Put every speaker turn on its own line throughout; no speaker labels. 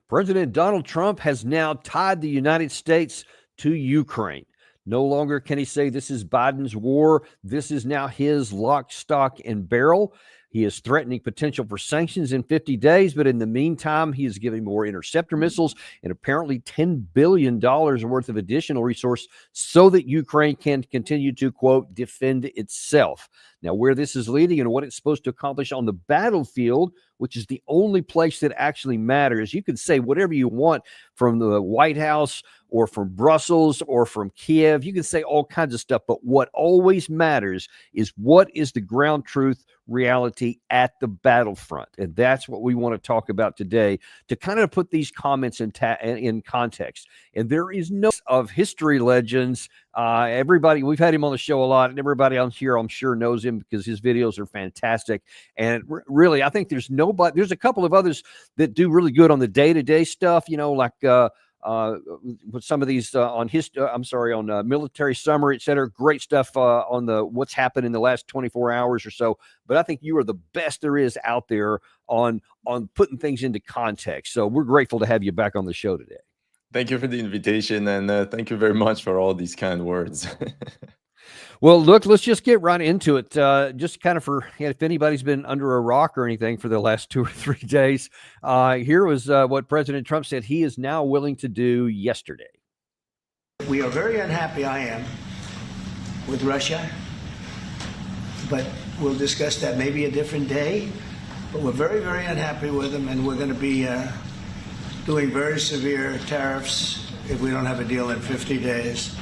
President Donald Trump has now tied the United States to Ukraine. No longer can he say this is Biden's war. This is now his lock, stock, and barrel. He is threatening potential for sanctions in 50 days, but in the meantime, he is giving more interceptor missiles and apparently $10 billion worth of additional resource so that Ukraine can continue to, quote, defend itself. Now, where this is leading and what it's supposed to accomplish on the battlefield, which is the only place that actually matters. You can say whatever you want from the White House or from Brussels or from Kiev. You can say all kinds of stuff, but what always matters is what is the ground truth reality at the battlefront. And that's what we want to talk about today to kind of put these comments in context. And there is no of history legends. Everybody, we've had him on the show a lot, and everybody on here, I'm sure, knows him because his videos are fantastic. And really, I think there's a couple of others that do really good on the day-to-day stuff, like with some of these on military summary, et cetera. Great stuff on the what's happened in the last 24 hours or so. But I think you are the best there is out there on putting things into context. So we're grateful to have you back on the show today.
Thank you for the invitation, and thank you very much for all these kind words.
Well, look, let's just get right into it. Just kind of if anybody's been under a rock or anything for the last 2 or 3 days, here was what President Trump said he is now willing to do yesterday.
We are very unhappy, I am, with Russia, but we'll discuss that maybe a different day. But we're very, very unhappy with them, and we're going to be doing very severe tariffs if we don't have a deal in 50 days.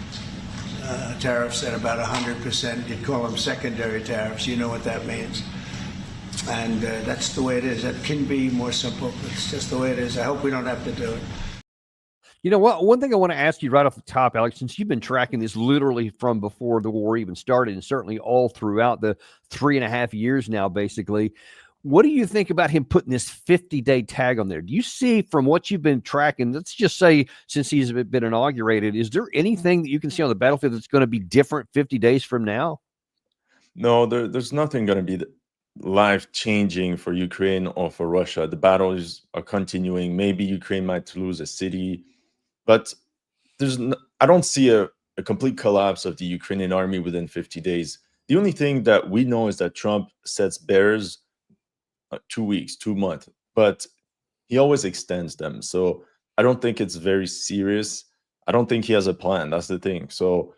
Tariffs at about 100%. You'd call them secondary tariffs. You know what that means. And that's the way it is. That can be more simple. It's just the way it is. I hope we don't have to do it.
You know what? One thing I want to ask you right off the top, Alex, since you've been tracking this literally from before the war even started, and certainly all throughout the 3.5 years now, basically, what do you think about him putting this 50-day tag on there? Do you see from what you've been tracking, let's just say since he's been inaugurated, is there anything that you can see on the battlefield that's going to be different 50 days from now?
No, there's nothing going to be life-changing for Ukraine or for Russia. The battles are continuing. Maybe Ukraine might lose a city, but I don't see a complete collapse of the Ukrainian army within 50 days. The only thing that we know is that Trump sets barriers 2 weeks, 2 months, but he always extends them. So I don't think it's very serious. I don't think he has a plan. That's the thing. So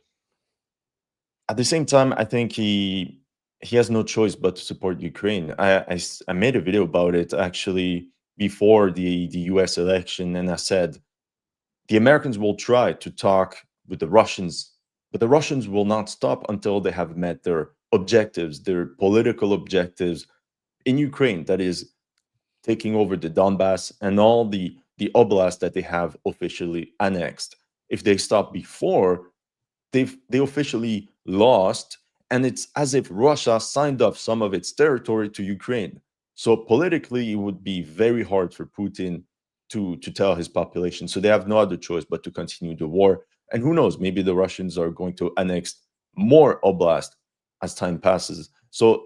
at the same time, I think he has no choice but to support Ukraine. I made a video about it actually before the US election, and I said the Americans will try to talk with the Russians, but the Russians will not stop until they have met their objectives, their political objectives in Ukraine, that is taking over the Donbas and all the oblasts that they have officially annexed. If they stop before, they officially lost, and it's as if Russia signed up some of its territory to Ukraine. So politically, it would be very hard for Putin to tell his population. So they have no other choice but to continue the war. And who knows, maybe the Russians are going to annex more oblast as time passes. So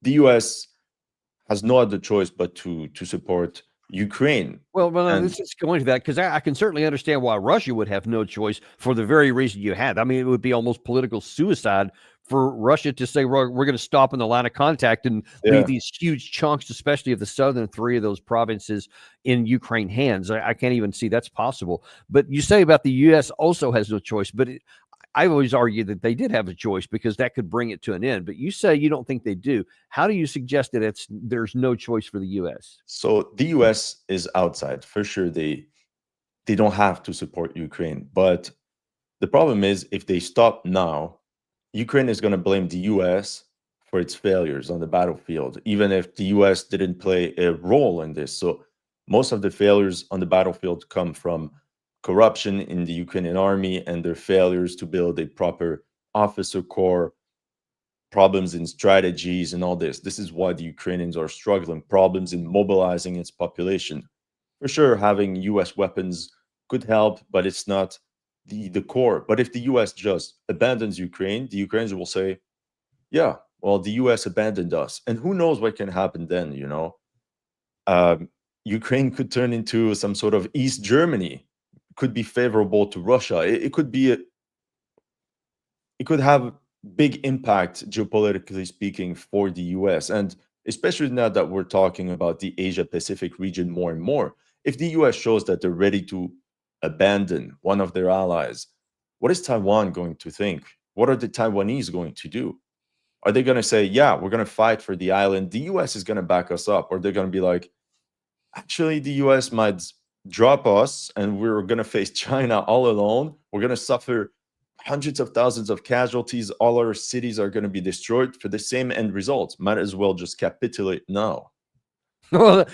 the US has no other choice but to support Ukraine.
Well, let's just go into that, because I can certainly understand why Russia would have no choice for the very reason you had. I mean, it would be almost political suicide for Russia to say, we're going to stop in the line of contact and leave these huge chunks, especially of the southern 3 of those provinces, in Ukraine hands. I can't even see that's possible. But you say about the U.S. also has no choice, but I've always argued that they did have a choice because that could bring it to an end. But you say you don't think they do. How do you suggest that there's no choice for the U.S.?
So the U.S. is outside. For sure, they don't have to support Ukraine. But the problem is, if they stop now, Ukraine is going to blame the U.S. for its failures on the battlefield, even if the U.S. didn't play a role in this. So most of the failures on the battlefield come from corruption in the Ukrainian army and their failures to build a proper officer corps, problems in strategies and all this. This is why the Ukrainians are struggling, problems in mobilizing its population. For sure, having US weapons could help, but it's not the core. But if the US just abandons Ukraine, the Ukrainians will say, yeah, well, the US abandoned us. And who knows what can happen then, Ukraine could turn into some sort of East Germany, could be favorable to Russia. It could be it could have big impact geopolitically speaking for the US. And especially now that we're talking about the Asia Pacific region more and more, if the US shows that they're ready to abandon one of their allies, what is Taiwan going to think? What are the Taiwanese going to do? Are they going to say, yeah, we're going to fight for the island, the US is going to back us up? Or they're going to be like, actually, the US might drop us and we're going to face China all alone. We're going to suffer hundreds of thousands of casualties. All our cities are going to be destroyed for the same end result. Might as well just capitulate now.
Well,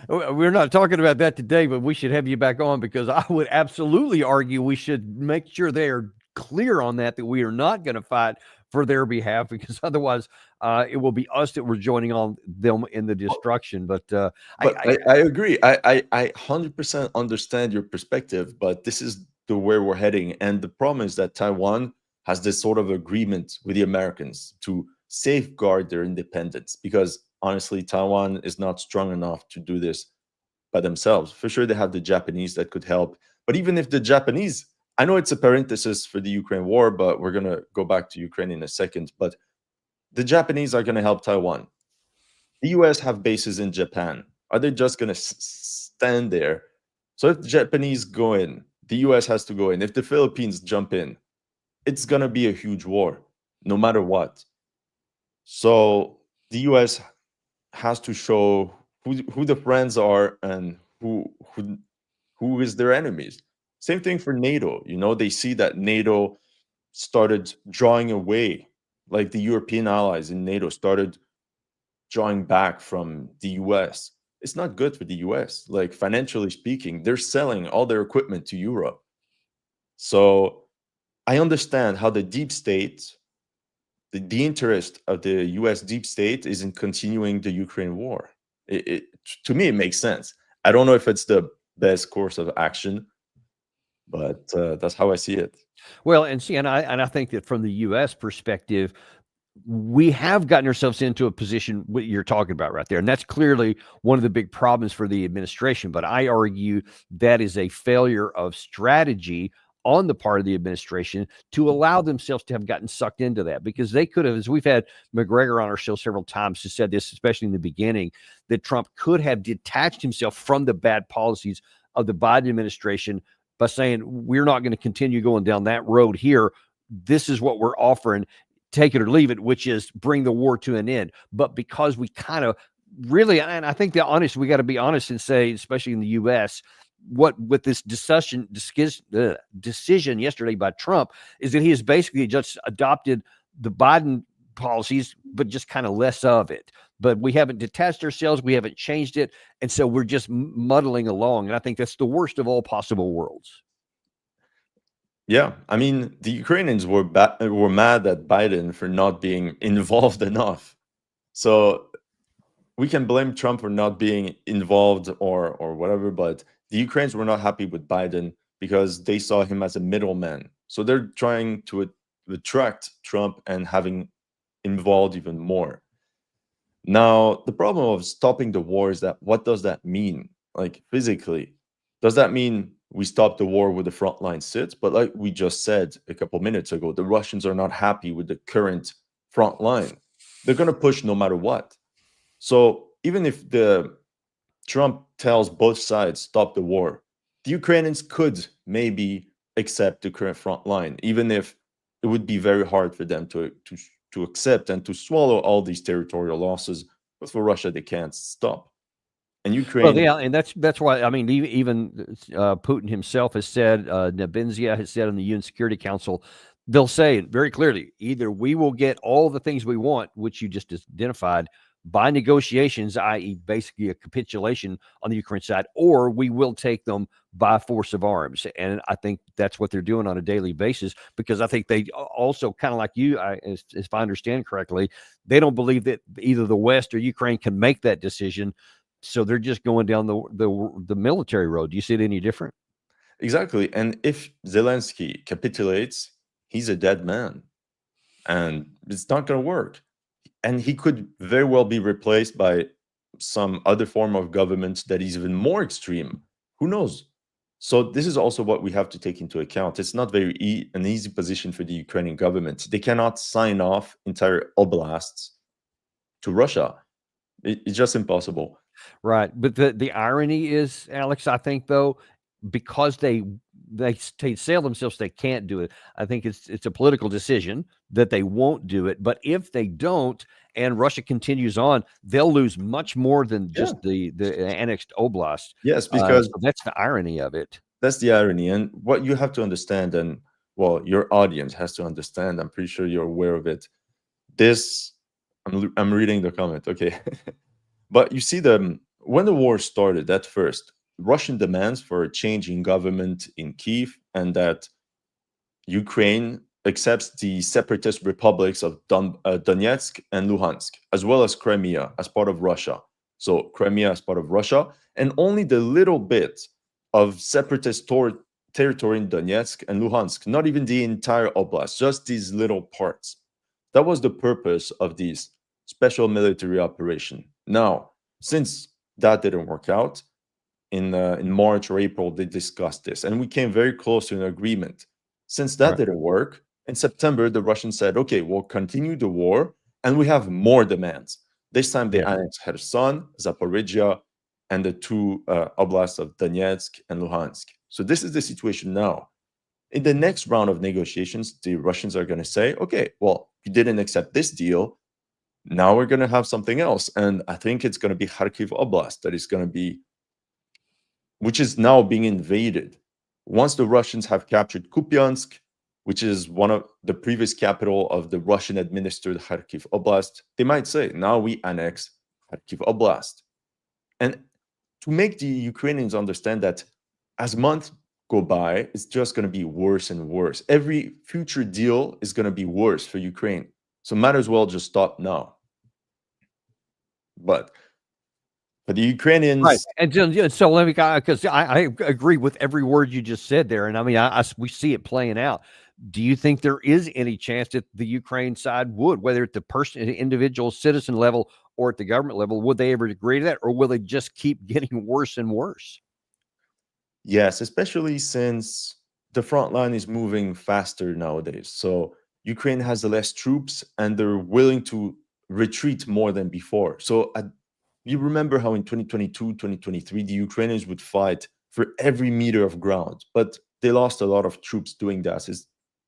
we're not talking about that today, but we should have you back on, because I would absolutely argue we should make sure they are clear on that we are not going to fight for their behalf, because otherwise it will be us that we're joining on them in the destruction. But
I agree. I 100% understand your perspective, but this is where we're heading. And the problem is that Taiwan has this sort of agreement with the Americans to safeguard their independence, because honestly, Taiwan is not strong enough to do this by themselves. For sure, they have the Japanese that could help. But even if the Japanese, I know it's a parenthesis for the Ukraine war, but we're going to go back to Ukraine in a second. But the Japanese are going to help Taiwan. The US have bases in Japan. Are they just going to stand there? So if the Japanese go in, the US has to go in. If the Philippines jump in, it's going to be a huge war, no matter what. So the US has to show who the friends are and who is their enemies. Same thing for NATO. They see that NATO started drawing away, like the European allies in NATO started drawing back from the US. It's not good for the US. Like, financially speaking, they're selling all their equipment to Europe. So I understand how the deep state, the interest of the US deep state is in continuing the Ukraine war. To me, it makes sense. I don't know if it's the best course of action, but that's how I see it.
Well, and I think that from the U.S. perspective, we have gotten ourselves into a position what you're talking about right there. And that's clearly one of the big problems for the administration. But I argue that is a failure of strategy on the part of the administration to allow themselves to have gotten sucked into that, because they could have, as we've had McGregor on our show several times who said this, especially in the beginning, that Trump could have detached himself from the bad policies of the Biden administration by saying, we're not going to continue going down that road here. This is what we're offering. Take it or leave it, which is bring the war to an end. But because we kind of really, and I think we got to be honest and say, especially in the U.S., what with this decision yesterday by Trump is that he has basically just adopted the Biden policies, but just kind of less of it. But we haven't detached ourselves. We haven't changed it. And so we're just muddling along. And I think that's the worst of all possible worlds.
Yeah, I mean, the Ukrainians were mad at Biden for not being involved enough. So we can blame Trump for not being involved or whatever, but the Ukrainians were not happy with Biden because they saw him as a middleman. So they're trying to attract Trump and having involved even more. Now, the problem of stopping the war is that what does that mean? Like, physically, does that mean we stop the war with the frontline sits? But like we just said a couple minutes ago, the Russians are not happy with the current front line. They're going to push no matter what. So even if the Trump tells both sides stop the war, the Ukrainians could maybe accept the current front line, even if it would be very hard for them to accept and to swallow all these territorial losses. But for Russia, they can't stop. And Ukraine.
Well, yeah, and that's why, I mean, even Putin himself has said, Nebenzia has said in the UN Security Council, they'll say very clearly, either we will get all the things we want, which you just identified, by negotiations, i.e. basically a capitulation on the Ukraine side, or we will take them by force of arms. And I think that's what they're doing on a daily basis, because I think they also, kind of like you, if I understand correctly, they don't believe that either the West or Ukraine can make that decision. So they're just going down the military road. Do you see it any different?
Exactly. And if Zelensky capitulates, he's a dead man. And it's not going to work. And he could very well be replaced by some other form of government that is even more extreme. Who knows? So this is also what we have to take into account. It's not an easy position for the Ukrainian government. They cannot sign off entire oblasts to Russia. It's just impossible.
Right. But the irony is, Alex, I think, though, because they sell themselves, they can't do it. I think it's a political decision that they won't do it. But if they don't, and Russia continues on, they'll lose much more than just the annexed oblast.
Yes, because
so that's the irony of it.
That's the irony. And what you have to understand, and well, your audience has to understand, I'm pretty sure you're aware of it. I'm reading the comment, okay. But you see, when the war started at first, Russian demands for a change in government in Kiev, and that Ukraine accepts the separatist republics of Donetsk and Luhansk, as well as Crimea as part of Russia. So Crimea as part of Russia, and only the little bit of separatist territory in Donetsk and Luhansk, not even the entire oblast, just these little parts. That was the purpose of this special military operation. Now, since that didn't work out, in March or April, they discussed this, and we came very close to an agreement. Since that didn't work, in September, the Russians said, okay, we'll continue the war, and we have more demands. This time, they annexed Kherson, Zaporizhia, and the two oblasts of Donetsk and Luhansk. So this is the situation now. In the next round of negotiations, the Russians are going to say, okay, well, you didn't accept this deal. Now we're going to have something else. And I think it's going to be Kharkiv Oblast that is going to be, which is now being invaded. Once the Russians have captured Kupiansk, which is one of the previous capital of the Russian-administered Kharkiv Oblast, they might say, now we annex Kharkiv Oblast. And to make the Ukrainians understand that as months go by, it's just going to be worse and worse. Every future deal is going to be worse for Ukraine. So might as well just stop now. But for the Ukrainians...
Right. And so let me, because I agree with every word you just said there. And I mean, we see it playing out. Do you think there is any chance that the Ukraine side would, whether at the individual citizen level or at the government level, would they ever agree to that, or will they just keep getting worse and worse?
Yes, especially since the front line is moving faster nowadays. So Ukraine has less troops and they're willing to retreat more than before. So you remember how in 2022, 2023, the Ukrainians would fight for every meter of ground, but they lost a lot of troops doing that,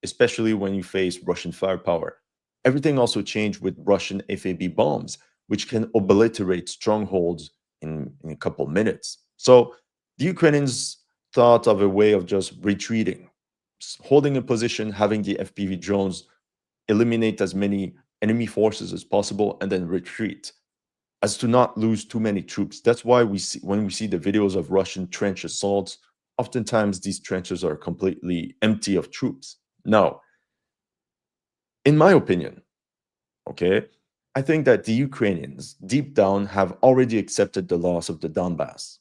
especially when you face Russian firepower. Everything also changed with Russian FAB bombs, which can obliterate strongholds in a couple minutes. So the Ukrainians thought of a way of just retreating, holding a position, having the FPV drones eliminate as many enemy forces as possible, and then retreat, as to not lose too many troops. That's why when we see the videos of Russian trench assaults, oftentimes these trenches are completely empty of troops. Now, in my opinion, okay, I think that the Ukrainians deep down have already accepted the loss of the Donbas,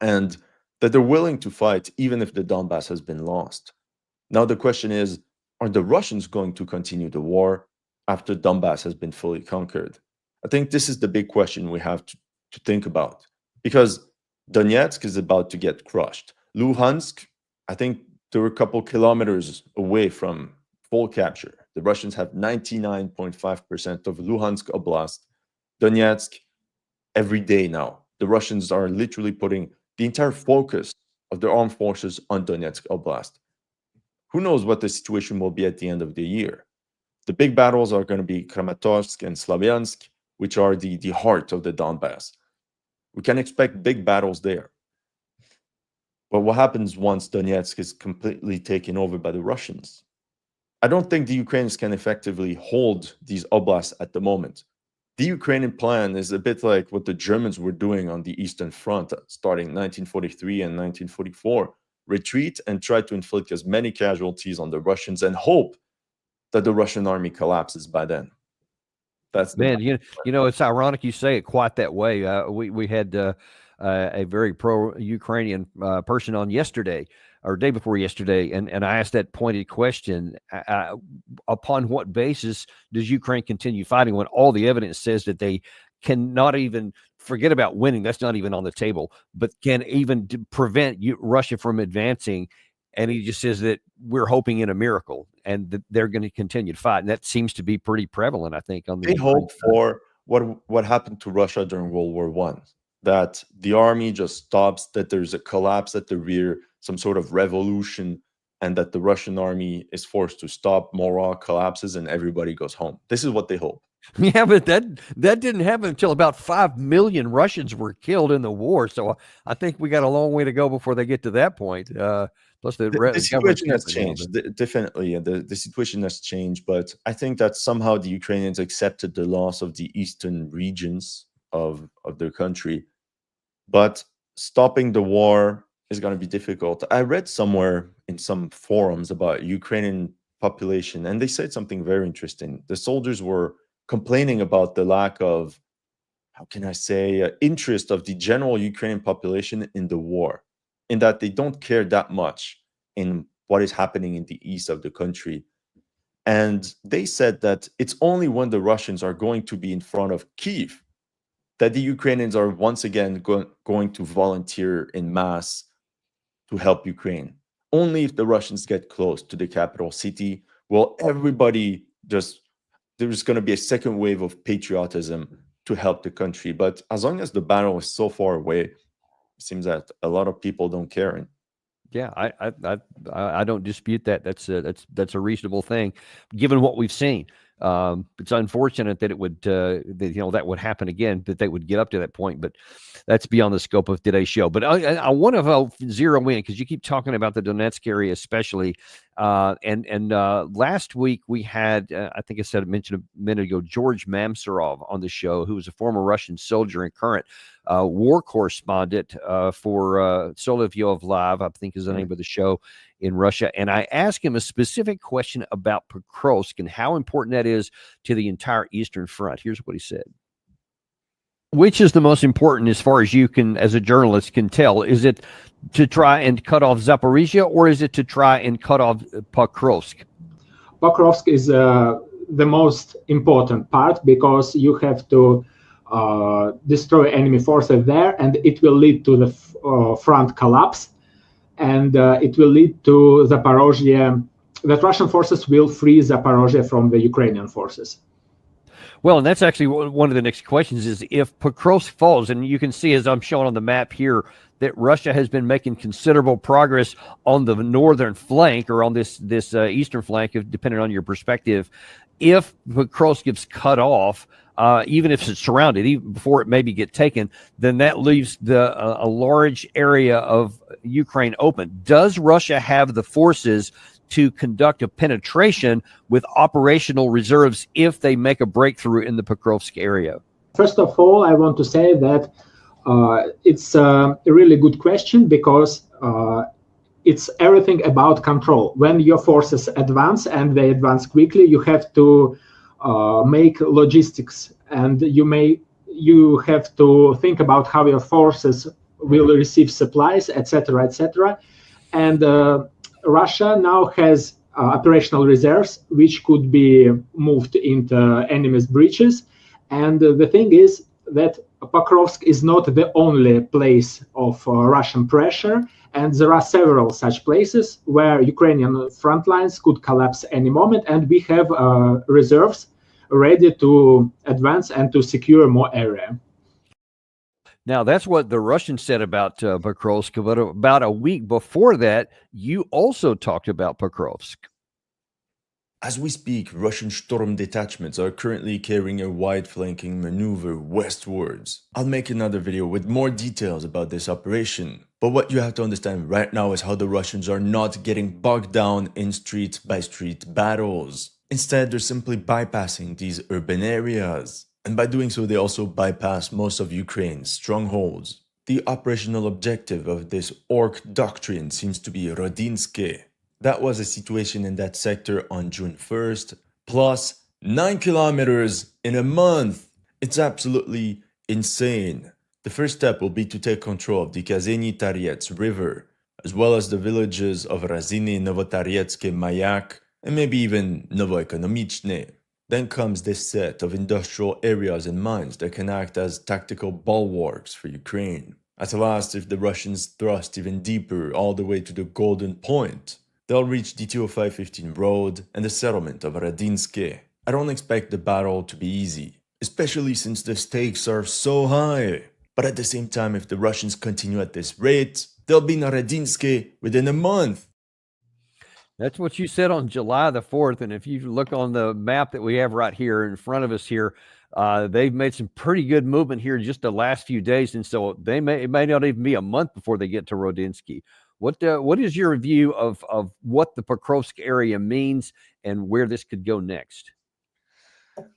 and that they're willing to fight even if the Donbas has been lost. Now the question is, are the Russians going to continue the war after Donbas has been fully conquered? I think this is the big question we have to think about, because Donetsk is about to get crushed. Luhansk, I think they're a couple kilometers away from full capture. The Russians have 99.5% of Luhansk Oblast. Donetsk, every day now, the Russians are literally putting the entire focus of their armed forces on Donetsk Oblast. Who knows what the situation will be at the end of the year? The big battles are going to be Kramatorsk and Slavyansk, which are the heart of the Donbas. We can expect big battles there. But what happens once Donetsk is completely taken over by the Russians? I don't think the Ukrainians can effectively hold these oblasts at the moment. The Ukrainian plan is a bit like what the Germans were doing on the Eastern Front starting 1943 and 1944. Retreat and try to inflict as many casualties on the Russians and hope that the Russian army collapses by then. That's
Man, you know, it's ironic you say it quite that way. We had a very pro-Ukrainian person on yesterday, or day before yesterday, and I asked that pointed question: upon what basis does Ukraine continue fighting when all the evidence says that they cannot even forget about winning. That's not even on the table, but can even prevent Russia from advancing. And he just says that we're hoping in a miracle and that they're going to continue to fight. And that seems to be pretty prevalent, I think, on the
They hope for what happened to Russia during World War I, that the army just stops, that there's a collapse at the rear, some sort of revolution, and that the Russian army is forced to stop, morale collapses, and everybody goes home. This is what they hope.
Yeah, but that didn't happen until about 5 million Russians were killed in the war. So I think we got a long way to go before they get to that point. Plus, the
situation has changed, definitely. The situation has changed, but I think that somehow the Ukrainians accepted the loss of the eastern regions of their country. But stopping the war is going to be difficult. I read somewhere in some forums about Ukrainian population, and they said something very interesting. The soldiers were complaining about the lack of, how can I say, interest of the general Ukrainian population in the war, in that they don't care that much in what is happening in the east of the country. And they said that it's only when the Russians are going to be in front of Kyiv that the Ukrainians are once again going to volunteer in mass to help Ukraine. Only if the Russians get close to the capital city will everybody there's going to be a second wave of patriotism to help the country. But as long as the battle is so far away, it seems that a lot of people don't care. And
yeah, I don't dispute that. That's a reasonable thing, given what we've seen. It's unfortunate that it would, that would happen again, that they would get up to that point, but that's beyond the scope of today's show. But I want to zero in because you keep talking about the Donetsk area, especially. And last week we had, I think I mentioned a minute ago, George Mamsarov on the show, who was a former Russian soldier and current war correspondent for Solovyev Live, I think is the name of the show in Russia. And I asked him a specific question about Pokrovsk and how important that is to the entire Eastern Front. Here's what he said. Which is the most important as far as you can, as a journalist, can tell? Is it to try and cut off Zaporizhia, or is it to try and cut off Pokrovsk?
Pokrovsk is the most important part because you have to destroy enemy forces there, and it will lead to the front collapse, and it will lead to Zaporizhia, that Russian forces will free Zaporizhia from the Ukrainian forces.
Well, and that's actually one of the next questions is if Pokrovsk falls, and you can see as I'm showing on the map here that Russia has been making considerable progress on the northern flank or on this eastern flank, depending on your perspective. If Pokrovsk gets cut off, even if it's surrounded, even before it maybe get taken, then that leaves a large area of Ukraine open. Does Russia have the forces to conduct a penetration with operational reserves if they make a breakthrough in the Pokrovsk area?
First of all, I want to say that it's a really good question because it's everything about control. When your forces advance and they advance quickly, you have to make logistics, and you have to think about how your forces will receive supplies, etc., etc. And Russia now has operational reserves which could be moved into enemy's breaches. And the thing is that Pokrovsk is not the only place of Russian pressure, and there are several such places where Ukrainian front lines could collapse any moment, and we have reserves ready to advance and to secure more area.
Now, that's what the Russians said about Pokrovsk, but about a week before that, you also talked about Pokrovsk.
As we speak, Russian storm detachments are currently carrying a wide-flanking maneuver westwards. I'll make another video with more details about this operation, but what you have to understand right now is how the Russians are not getting bogged down in street-by-street battles. Instead, they're simply bypassing these urban areas. And by doing so, they also bypass most of Ukraine's strongholds. The operational objective of this orc doctrine seems to be Rodinske. That was a situation in that sector on June 1st, plus 9 kilometers in a month. It's absolutely insane. The first step will be to take control of the Kazeni-Tariets River, as well as the villages of Raziny, Novotarietske, Mayak, and maybe even Novoekonomichne. Then comes this set of industrial areas and mines that can act as tactical bulwarks for Ukraine. At last, if the Russians thrust even deeper all the way to the Golden Point, they'll reach the 205-15 road and the settlement of Radinsky. I don't expect the battle to be easy, especially since the stakes are so high. But at the same time, if the Russians continue at this rate, they'll be in Radinsky within a month.
That's what you said on July the 4th. And if you look on the map that we have right here in front of us here, they've made some pretty good movement here in just the last few days. And so it may not even be a month before they get to Rodinsky. What is your view of what the Pokrovsk area means and where this could go next?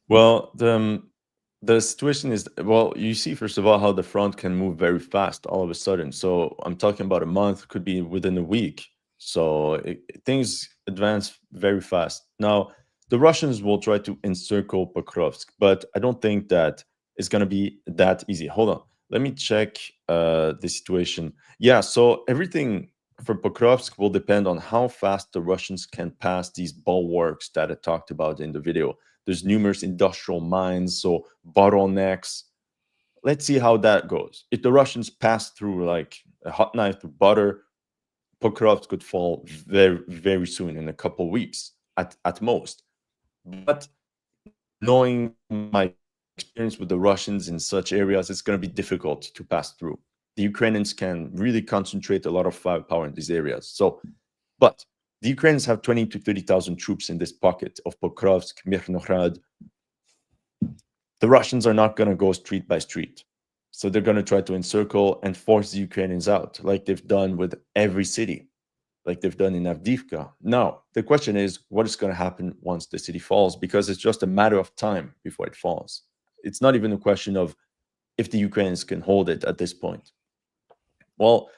Well, the situation is, well, you see, first of all, how the front can move very fast all of a sudden. So I'm talking about a month, could be within a week. So things advance very fast. Now, the Russians will try to encircle Pokrovsk, but I don't think that it's going to be that easy. Hold on. Let me check the situation. Yeah, so everything for Pokrovsk will depend on how fast the Russians can pass these bulwarks that I talked about in the video. There's numerous industrial mines, so bottlenecks. Let's see how that goes. If the Russians pass through like a hot knife to butter, Pokrovsk could fall very, very soon, in a couple weeks at most. But knowing my experience with the Russians in such areas, it's going to be difficult to pass through. The Ukrainians can really concentrate a lot of firepower in these areas. So, but the Ukrainians have 20 to 30,000 troops in this pocket of Pokrovsk, Mirnohrad. The Russians are not going to go street by street. So they're going to try to encircle and force the Ukrainians out, like they've done with every city, like they've done in Avdiivka. Now, the question is, what is going to happen once the city falls? Because it's just a matter of time before it falls. It's not even a question of if the Ukrainians can hold it at this point. Well,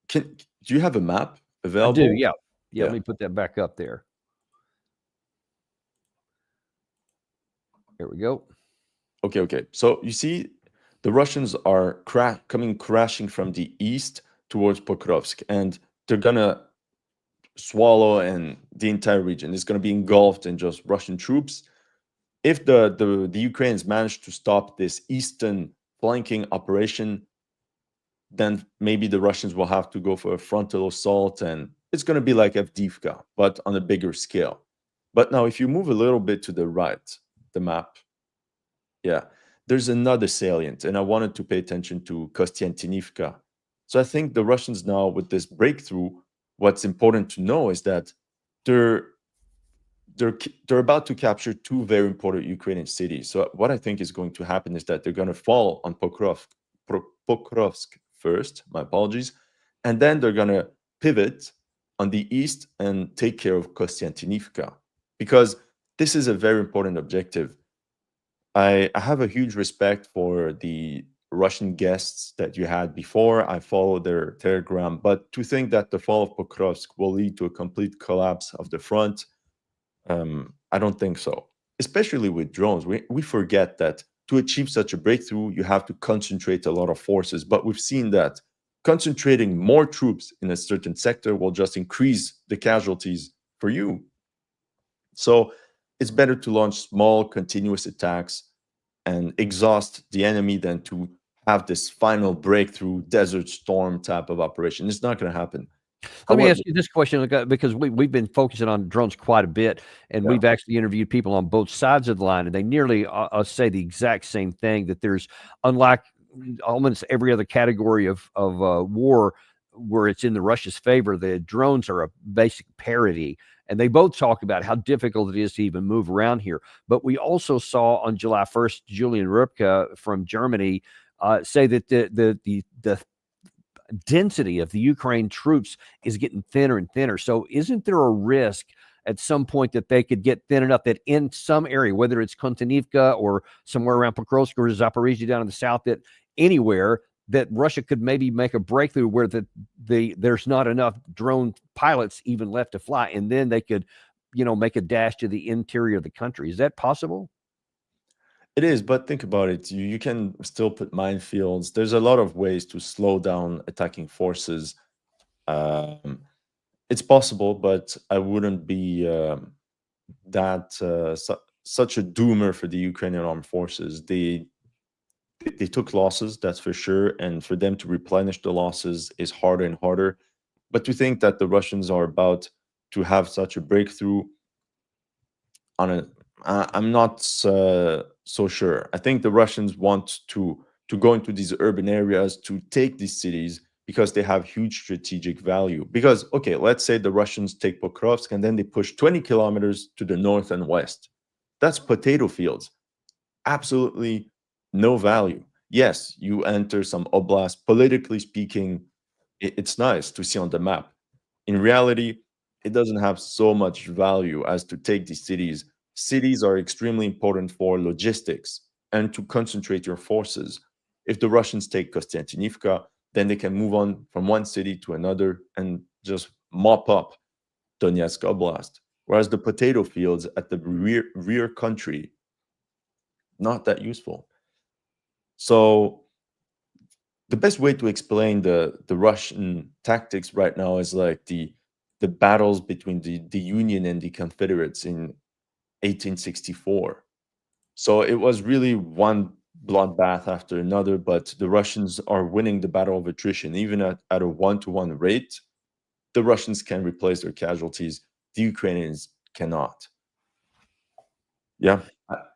do you have a map available?
I do, yeah. Let me put that back up there. There we go.
Okay. So you see, the Russians are coming crashing from the east towards Pokrovsk, and they're gonna swallow, and the entire region is gonna be engulfed in just Russian troops. If the Ukrainians manage to stop this eastern flanking operation, then maybe the Russians will have to go for a frontal assault, and it's gonna be like Avdiivka, but on a bigger scale. But now, if you move a little bit to the right, the map, yeah, there's another salient, and I wanted to pay attention to Kostiantynivka. So I think the Russians now, with this breakthrough, what's important to know is that they're about to capture two very important Ukrainian cities. So what I think is going to happen is that they're going to fall on Pokrovsk first, my apologies, and then they're going to pivot on the east and take care of Kostiantynivka, because this is a very important objective. I have a huge respect for the Russian guests that you had before. I follow their Telegram, but to think that the fall of Pokrovsk will lead to a complete collapse of the front, I don't think so. Especially with drones, we forget that to achieve such a breakthrough, you have to concentrate a lot of forces. But we've seen that concentrating more troops in a certain sector will just increase the casualties for you. So it's better to launch small, continuous attacks and exhaust the enemy than to have this final breakthrough Desert Storm type of operation. It's not going to happen.
Let me ask you this question, because we've been focusing on drones quite a bit, and we've actually interviewed people on both sides of the line, and they nearly say the exact same thing, that there's, unlike almost every other category of war where it's in the Russia's favor, the drones are a basic parity. And they both talk about how difficult it is to even move around here. But we also saw on July 1st, Julian Rupke from Germany say that the density of the Ukraine troops is getting thinner and thinner. So isn't there a risk at some point that they could get thin enough that in some area, whether it's Kontonivka or somewhere around Pokrovsk or Zaporizhzhia down in the south, that anywhere that Russia could maybe make a breakthrough where there's not enough drone pilots even left to fly, and then they could, make a dash to the interior of the country? Is that possible?
It is, but think about it. You can still put minefields. There's a lot of ways to slow down attacking forces. It's possible, but I wouldn't be that such a doomer for the Ukrainian armed forces. They took losses, that's for sure, and for them to replenish the losses is harder and harder. But to think that the Russians are about to have such a breakthrough on a, I'm not so sure. I think the Russians want to go into these urban areas, to take these cities, because they have huge strategic value. Because, okay, let's say the Russians take Pokrovsk and then they push 20 kilometers to the north and west. That's potato fields. Absolutely no value. Yes, you enter some oblast. Politically speaking, it's nice to see on the map. In reality, it doesn't have so much value as to take these cities. Cities are extremely important for logistics and to concentrate your forces. If the Russians take Konstantinivka, then they can move on from one city to another and just mop up Donetsk Oblast. Whereas the potato fields at the rear country, not that useful. So the best way to explain the Russian tactics right now is like the battles between the Union and the Confederates in 1864. So it was really one bloodbath after another, but the Russians are winning the battle of attrition. Even at a 1-to-1 rate, the Russians can replace their casualties. The Ukrainians cannot. Yeah.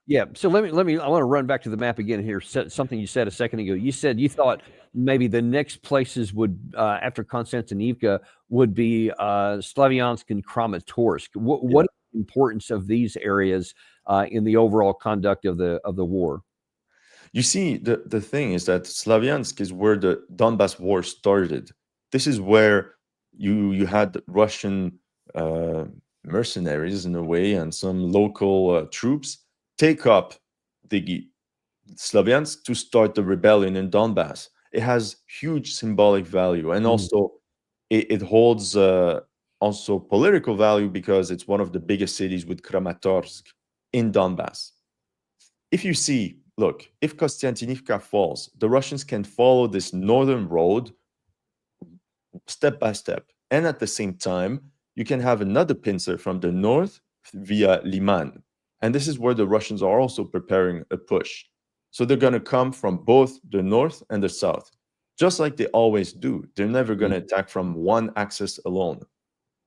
Yeah. So let me. I want to run back to the map again here. Something you said a second ago. You said you thought maybe the next places would, after Konstantinivka, would be Slavyansk and Kramatorsk. What is the importance of these areas in the overall conduct of the war?
You see, the thing is that Slavyansk is where the Donbas war started. This is where you had Russian mercenaries in a way, and some local troops take up the Slavyansk to start the rebellion in Donbas. It has huge symbolic value, and also it holds also political value because it's one of the biggest cities with Kramatorsk in Donbas. If you see, look, if Konstantinivka falls, the Russians can follow this northern road step by step. And at the same time, you can have another pincer from the north via Liman. And this is where the Russians are also preparing a push. So they're going to come from both the north and the south, just like they always do. They're never going to attack from one axis alone.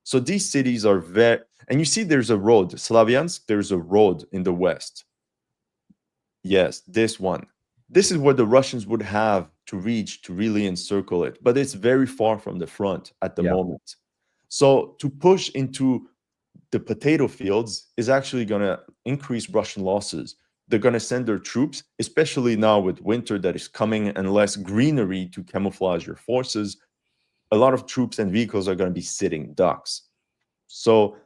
So these cities are very, and you see there's a road, Slavyansk, there's a road in the west. Yes, this one. This is where the Russians would have to reach to really encircle it, but it's very far from the front at the moment. So to push into the potato fields is actually going to increase Russian losses. They're going to send their troops, especially now with winter that is coming and less greenery to camouflage your forces. A lot of troops and vehicles are going to be sitting ducks. So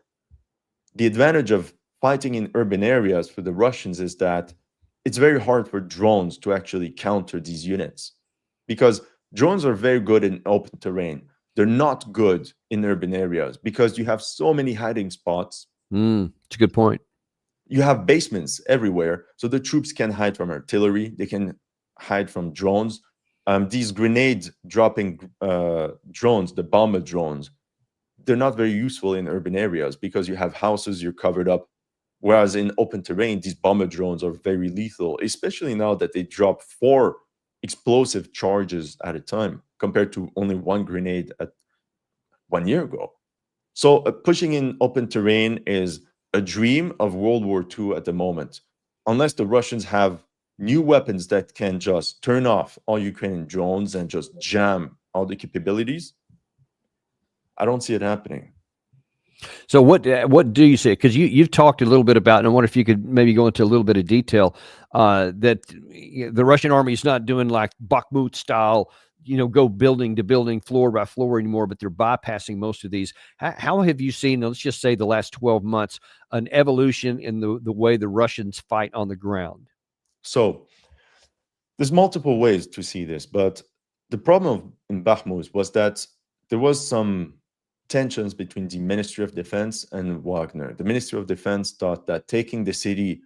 the advantage of fighting in urban areas for the Russians is that it's very hard for drones to actually counter these units, because drones are very good in open terrain. They're not good in urban areas because you have so many hiding spots.
It's a good point.
You have basements everywhere, so the troops can hide from artillery. They can hide from drones. These grenade dropping drones, the bomber drones, they're not very useful in urban areas because you have houses, you're covered up. Whereas in open terrain, these bomber drones are very lethal, especially now that they drop 4 explosive charges at a time compared to only 1 grenade at 1 year ago. So pushing in open terrain is a dream of World War II at the moment. Unless the Russians have new weapons that can just turn off all Ukrainian drones and just jam all the capabilities, I don't see it happening.
So what do you say? Because you've talked a little bit about, and I wonder if you could maybe go into a little bit of detail, that the Russian army is not doing like Bakhmut style, go building to building, floor by floor anymore, but they're bypassing most of these. How have you seen, let's just say the last 12 months, an evolution in the way the Russians fight on the ground?
So there's multiple ways to see this, but the problem in Bakhmut was that there was some tensions between the Ministry of Defense and Wagner. The Ministry of Defense thought that taking the city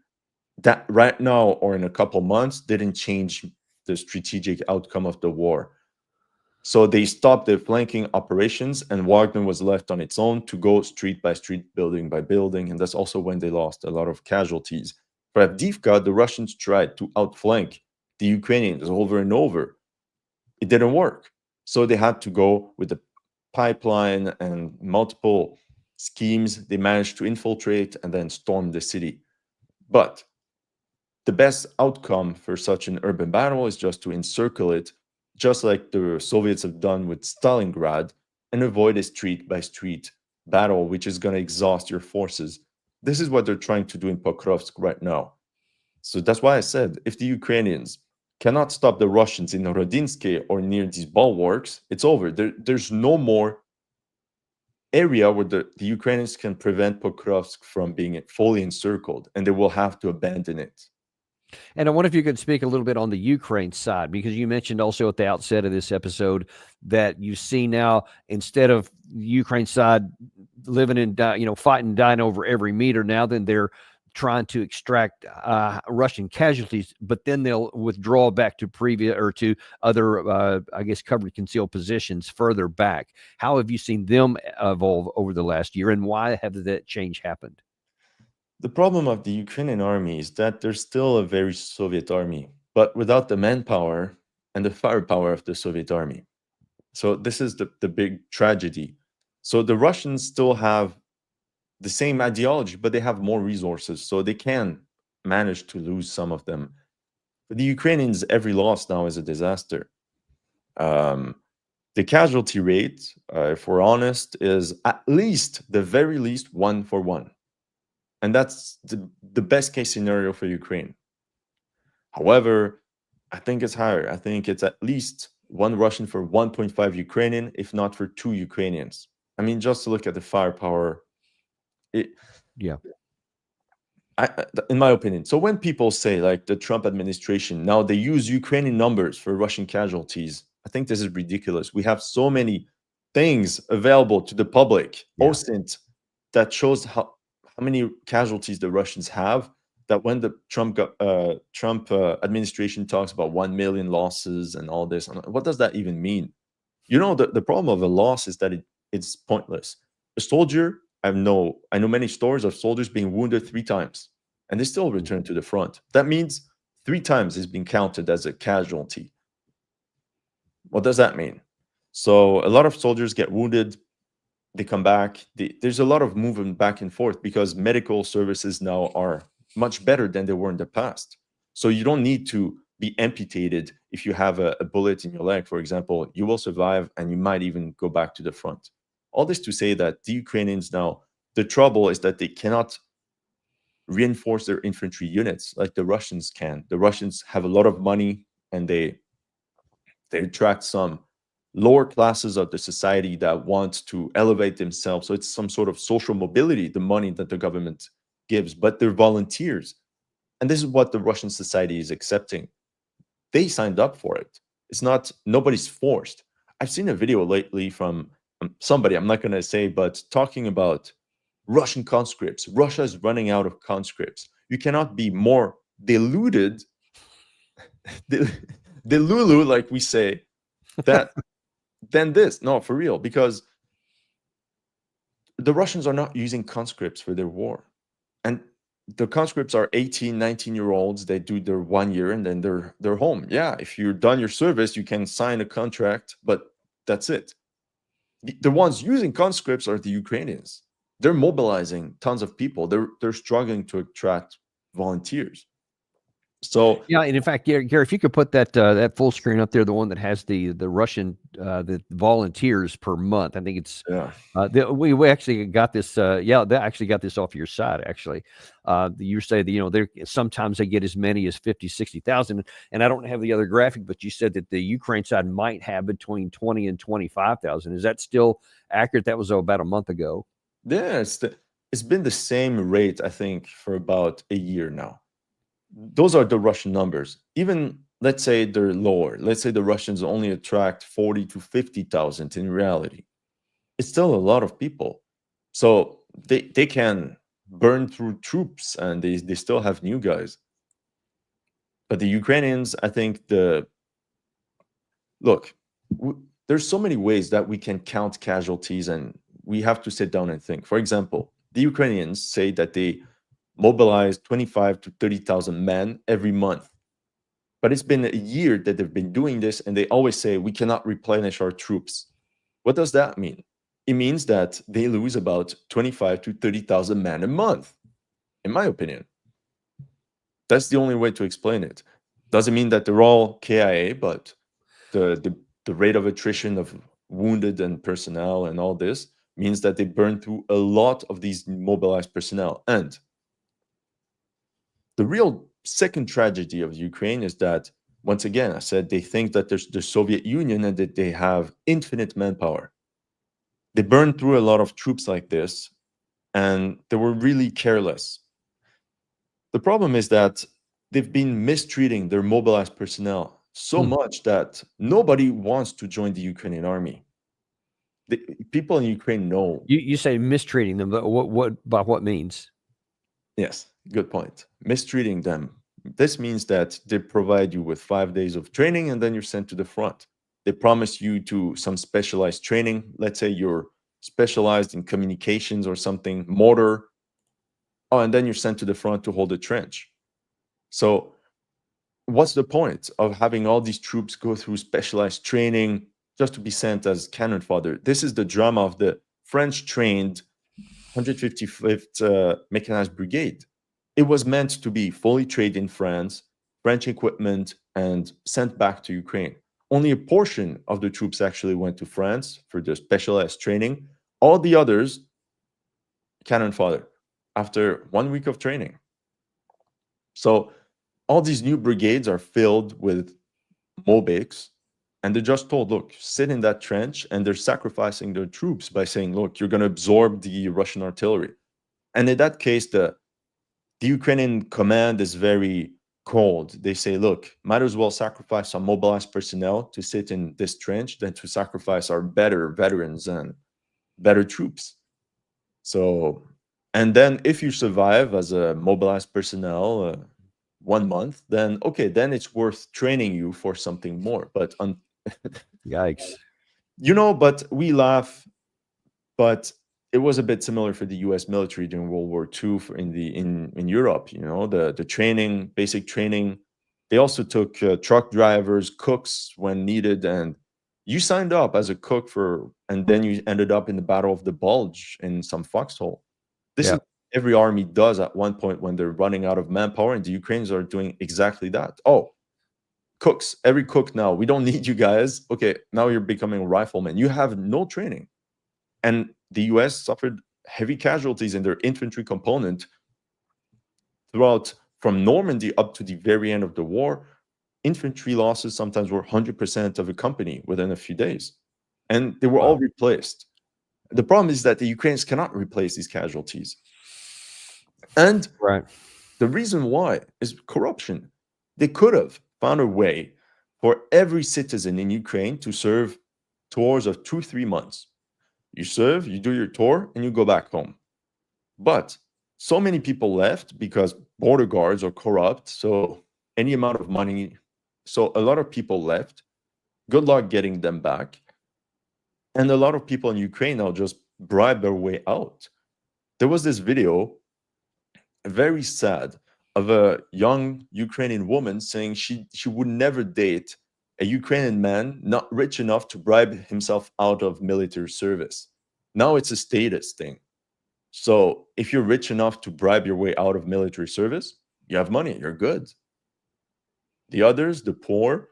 that right now or in a couple months didn't change the strategic outcome of the war. So they stopped their flanking operations, and Wagner was left on its own to go street by street, building by building. And that's also when they lost a lot of casualties. For Avdiivka, the Russians tried to outflank the Ukrainians over and over. It didn't work. So they had to go with the pipeline and multiple schemes. They managed to infiltrate and then storm the city. But the best outcome for such an urban battle is just to encircle it, just like the Soviets have done with Stalingrad, and avoid a street-by-street battle, which is going to exhaust your forces. This is what they're trying to do in Pokrovsk right now. So that's why I said, if the Ukrainians cannot stop the Russians in Rodinsky or near these bulwarks, it's over. There's no more area where the Ukrainians can prevent Pokrovsk from being fully encircled, and they will have to abandon it.
And I wonder if you could speak a little bit on the Ukraine side, because you mentioned also at the outset of this episode that you see now, instead of the Ukraine side living and fighting and dying over every meter, now then they're trying to extract Russian casualties, but then they'll withdraw back to previous or to other, covered concealed positions further back. How have you seen them evolve over the last year, and why have that change happened?
The problem of the Ukrainian army is that there's still a very Soviet army, but without the manpower and the firepower of the Soviet army. So this is the big tragedy. So the Russians still have the same ideology, but they have more resources, so they can manage to lose some of them. For the Ukrainians, every loss now is a disaster. The casualty rate, if we're honest, is at least, the very least, 1 for 1. And that's the best case scenario for Ukraine. However, I think it's higher. I think it's at least 1 Russian for 1.5 Ukrainian, if not for 2 Ukrainians. I mean, just to look at the firepower. In my opinion. So when people say, like, the Trump administration, now they use Ukrainian numbers for Russian casualties, I think this is ridiculous. We have so many things available to the public, OSINT, that shows how many casualties the Russians have, that when the Trump administration talks about 1 million losses and all this, what does that even mean? The problem of a loss is that it's pointless. A soldier, I know many stories of soldiers being wounded 3 times, and they still return to the front. That means 3 times is being counted as a casualty. What does that mean? So a lot of soldiers get wounded, they come back. There's a lot of movement back and forth because medical services now are much better than they were in the past. So you don't need to be amputated if you have a bullet in your leg, for example. You will survive, and you might even go back to the front. All this to say that the Ukrainians now, the trouble is that they cannot reinforce their infantry units like the Russians can. The Russians have a lot of money, and they attract some lower classes of the society that want to elevate themselves. So it's some sort of social mobility, the money that the government gives, but they're volunteers. And this is what the Russian society is accepting. They signed up for it. It's not, nobody's forced. I've seen a video lately from somebody, I'm not going to say, but talking about Russian conscripts. Russia is running out of conscripts. You cannot be more deluded, delulu, like we say, that than this. No, for real, because the Russians are not using conscripts for their war. And the conscripts are 18, 19-year-olds. They do their 1 year and then they're home. Yeah, if you're done your service, you can sign a contract, but that's it. The ones using conscripts are the Ukrainians. They're mobilizing tons of people. They're struggling to attract volunteers. So
yeah, and in fact, Gary, if you could put that full screen up there, the one that has the Russian the volunteers per month, I think it's we actually got this. They actually got this off your side. Actually, you say that sometimes they get as many as 50, 60,000, and I don't have the other graphic, but you said that the Ukraine side might have between 20 and 25,000. Is that still accurate? That was about a month ago.
Yeah, it's been the same rate, I think, for about a year now. Those are the Russian numbers. Even let's say they're lower. Let's say the Russians only attract 40 to 50,000 in reality. It's still a lot of people. So they can burn through troops, and they still have new guys. But the Ukrainians, I think there's so many ways that we can count casualties, and we have to sit down and think. For example, the Ukrainians say that they mobilize 25 to 30,000 men every month. But it's been a year that they've been doing this, and they always say, we cannot replenish our troops. What does that mean? It means that they lose about 25 to 30,000 men a month, in my opinion. That's the only way to explain it. Doesn't mean that they're all KIA, but the rate of attrition of wounded and personnel and all this means that they burn through a lot of these mobilized personnel. And the real second tragedy of Ukraine is that, once again, I said they think that there's the Soviet Union and that they have infinite manpower. They burned through a lot of troops like this, and they were really careless. The problem is that they've been mistreating their mobilized personnel so much that nobody wants to join the Ukrainian army. People in Ukraine know.
You say mistreating them, but by what means?
Yes, good point. Mistreating them. This means that they provide you with 5 days of training and then you're sent to the front. They promise you to some specialized training. Let's say you're specialized in communications or something, mortar. Oh, and then you're sent to the front to hold a trench. So what's the point of having all these troops go through specialized training just to be sent as cannon fodder? This is the drama of the French-trained 155th Mechanized Brigade. It was meant to be fully trained in France, French equipment, and sent back to Ukraine. Only a portion of the troops actually went to France for the specialized training. All the others, cannon fodder, after 1 week of training. So all these new brigades are filled with Mobics, and they're just told, look, sit in that trench, and they're sacrificing their troops by saying, look, you're going to absorb the Russian artillery. And in that case, the Ukrainian command is very cold. They say, look, might as well sacrifice some mobilized personnel to sit in this trench than to sacrifice our better veterans and better troops. So, and then if you survive as a mobilized personnel 1 month, then okay, then it's worth training you for something more. But
Yikes.
You know, but we laugh, but it was a bit similar for the US military during World War II in Europe, you know, the training, basic training. They also took truck drivers, cooks when needed, and you signed up as a cook and then you ended up in the Battle of the Bulge in some foxhole. This is every army does at one point when they're running out of manpower, and the Ukrainians are doing exactly that. Oh, cooks, every cook now, we don't need you guys. Okay, now you're becoming riflemen. You have no training. And the US suffered heavy casualties in their infantry component throughout, from Normandy up to the very end of the war. Infantry losses sometimes were 100% of a company within a few days. And they were all replaced. The problem is that the Ukrainians cannot replace these casualties. And the reason why is corruption. They could have found a way for every citizen in Ukraine to serve tours of 2-3 months. You serve, you do your tour, and you go back home. But so many people left because border guards are corrupt. So any amount of money. So a lot of people left. Good luck getting them back. And a lot of people in Ukraine now just bribe their way out. There was this video, very sad, of a young Ukrainian woman saying she would never date a Ukrainian man not rich enough to bribe himself out of military service. Now it's a status thing. So if you're rich enough to bribe your way out of military service, you have money, you're good. The others, the poor,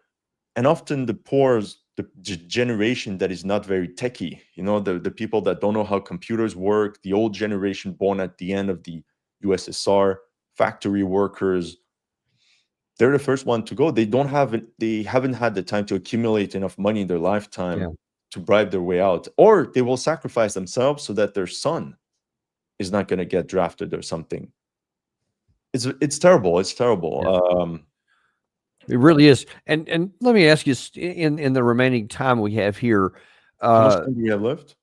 and often the poor's the generation that is not very techie, you know, the people that don't know how computers work, the old generation born at the end of the USSR, factory workers, they're the first one to go. They haven't had the time to accumulate enough money in their lifetime to bribe their way out, or they will sacrifice themselves so that their son is not going to get drafted or something. It's terrible. It's terrible.
It really is. And let me ask you, in the remaining time we have here,
how much time do we have left?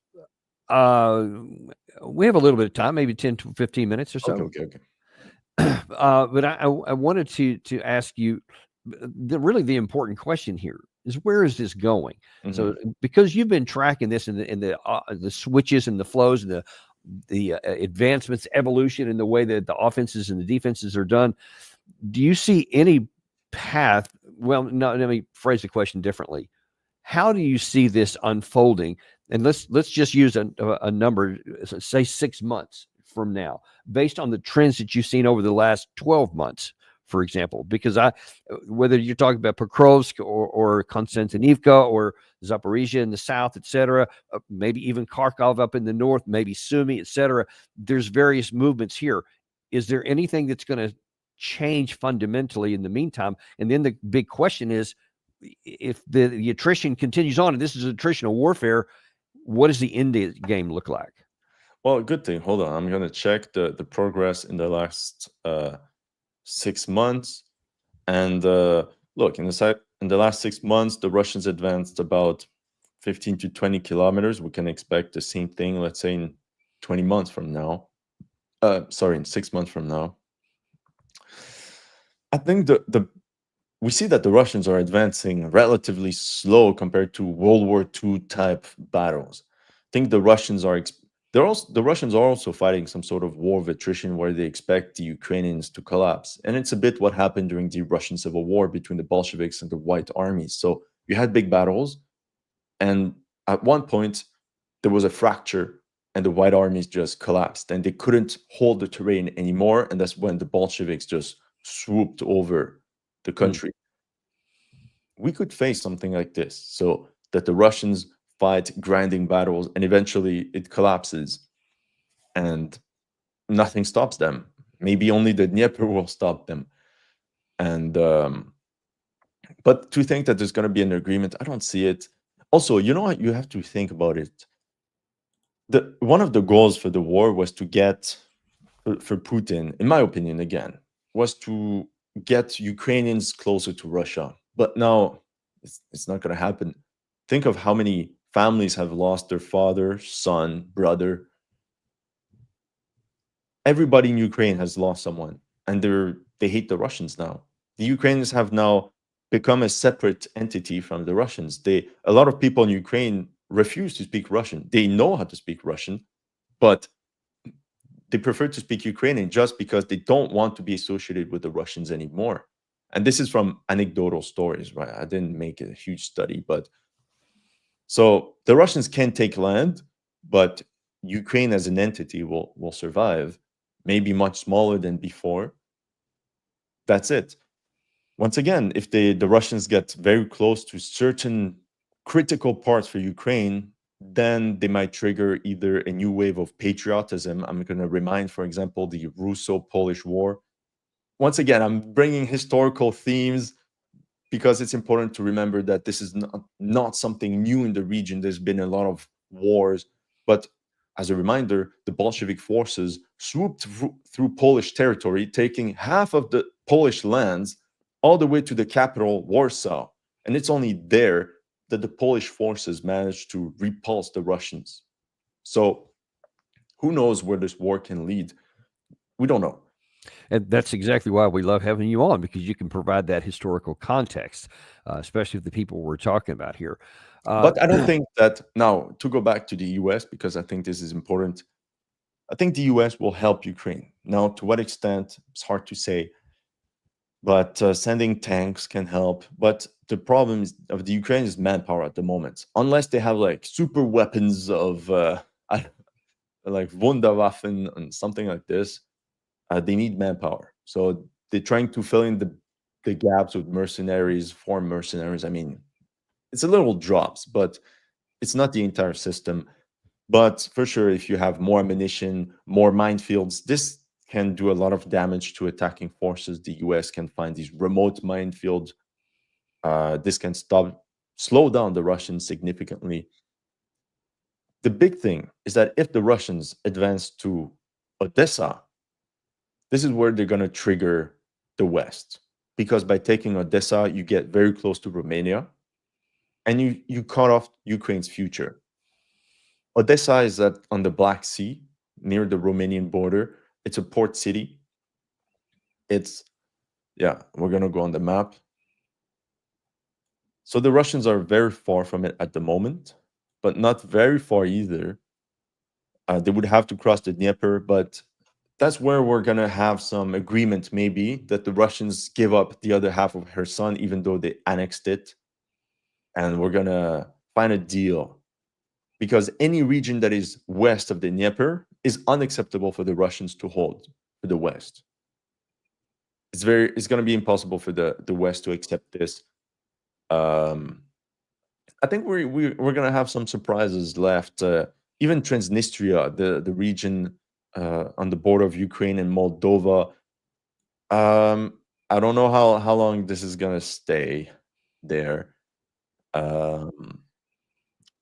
We have a little bit of time, maybe 10 to 15 minutes or so.
Okay.
But I wanted to ask you, really the important question here is, where is this going? So because you've been tracking this in the switches and the flows and the advancements, evolution in the way that the offenses and the defenses are done. Do you see any path? Well, no, let me phrase the question differently. How do you see this unfolding? And let's just use a number, say 6 months from now, based on the trends that you've seen over the last 12 months, for example. Because whether you're talking about Pokrovsk or Konstantinivka or Zaporizhia in the south, et cetera, maybe even Kharkov up in the north, maybe Sumy, et cetera, there's various movements here. Is there anything that's going to change fundamentally in the meantime? And then the big question is, if the attrition continues on, and this is attritional warfare, what does the end game look like?
Well, good thing. Hold on. I'm going to check the progress in the last 6 months. And look, in the last 6 months, the Russians advanced about 15 to 20 kilometers. We can expect the same thing, let's say, in 20 months from now. In 6 months from now. I think we see that the Russians are advancing relatively slow compared to World War II type battles. I think the Russians are also fighting some sort of war of attrition where they expect the Ukrainians to collapse. And it's a bit what happened during the Russian Civil War between the Bolsheviks and the White Armies. So you had big battles, and at one point there was a fracture and the White Armies just collapsed and they couldn't hold the terrain anymore. And that's when the Bolsheviks just swooped over the country. We could face something like this, so that the Russians fight grinding battles and eventually it collapses and nothing stops them. Maybe only the Dnieper will stop them. And but to think that there's going to be an agreement, I don't see it. Also, you know what? You have to think about it. One of the goals for the war was to get, for Putin, in my opinion, again, was to get Ukrainians closer to Russia. But now it's not going to happen. Think of how many families have lost their father, son, brother. Everybody in Ukraine has lost someone, and they hate the Russians now. The Ukrainians have now become a separate entity from the Russians. A lot of people in Ukraine refuse to speak Russian. They know how to speak Russian, but they prefer to speak Ukrainian just because they don't want to be associated with the Russians anymore. And this is from anecdotal stories, right? I didn't make a huge study, but so the Russians can take land, but Ukraine as an entity will survive, maybe much smaller than before. That's it. Once again, if the Russians get very close to certain critical parts for Ukraine, then they might trigger either a new wave of patriotism. I'm going to remind, for example, the Russo-Polish War. Once again, I'm bringing historical themes because it's important to remember that this is not something new in the region. There's been a lot of wars. But as a reminder, the Bolshevik forces swooped through Polish territory, taking half of the Polish lands all the way to the capital, Warsaw. And it's only there that the Polish forces managed to repulse the Russians. So who knows where this war can lead? We don't know.
And that's exactly why we love having you on, because you can provide that historical context, especially with the people we're talking about here.
But I don't think that, now, to go back to the US, because I think this is important, I think the US will help Ukraine. Now, to what extent, it's hard to say. But sending tanks can help. But the problem of the Ukraine is manpower at the moment. Unless they have like super weapons of like Wunderwaffen and something like this, they need manpower. So they're trying to fill in the gaps with mercenaries, foreign mercenaries. I mean, it's a little drops, but it's not the entire system. But for sure, if you have more ammunition, more minefields, this can do a lot of damage to attacking forces. The US can find these remote minefields. This can slow down the Russians significantly. The big thing is that if the Russians advance to Odessa, this is where they're going to trigger the West. Because by taking Odessa, you get very close to Romania, and you cut off Ukraine's future. Odessa is on the Black Sea, near the Romanian border. It's a port city. We're going to go on the map. So the Russians are very far from it at the moment, but not very far either. They would have to cross the Dnieper, but that's where we're going to have some agreement, maybe, that the Russians give up the other half of Kherson, even though they annexed it. And we're going to find a deal. Because any region that is west of the Dnieper is unacceptable for the Russians to hold for the West. It's going to be impossible for the West to accept this. I think we're going to have some surprises left. Even Transnistria, the region on the border of Ukraine and Moldova. I don't know how long this is going to stay there.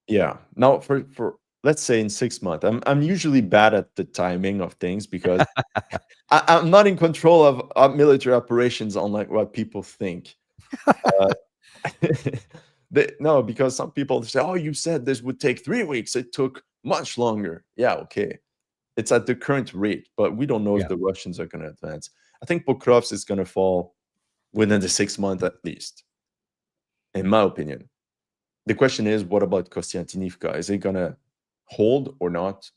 Yeah. Now, for let's say in 6 months, I'm usually bad at the timing of things because I'm not in control of military operations, unlike what people think. Uh, no, because some people say, "Oh, you said this would take 3 weeks. It took much longer." Yeah, okay. It's at the current rate, but we don't know if the Russians are going to advance. I think Pokrovsk is going to fall within the 6 months at least, in my opinion. The question is, what about Kostiantynivka? Is it going to hold or not?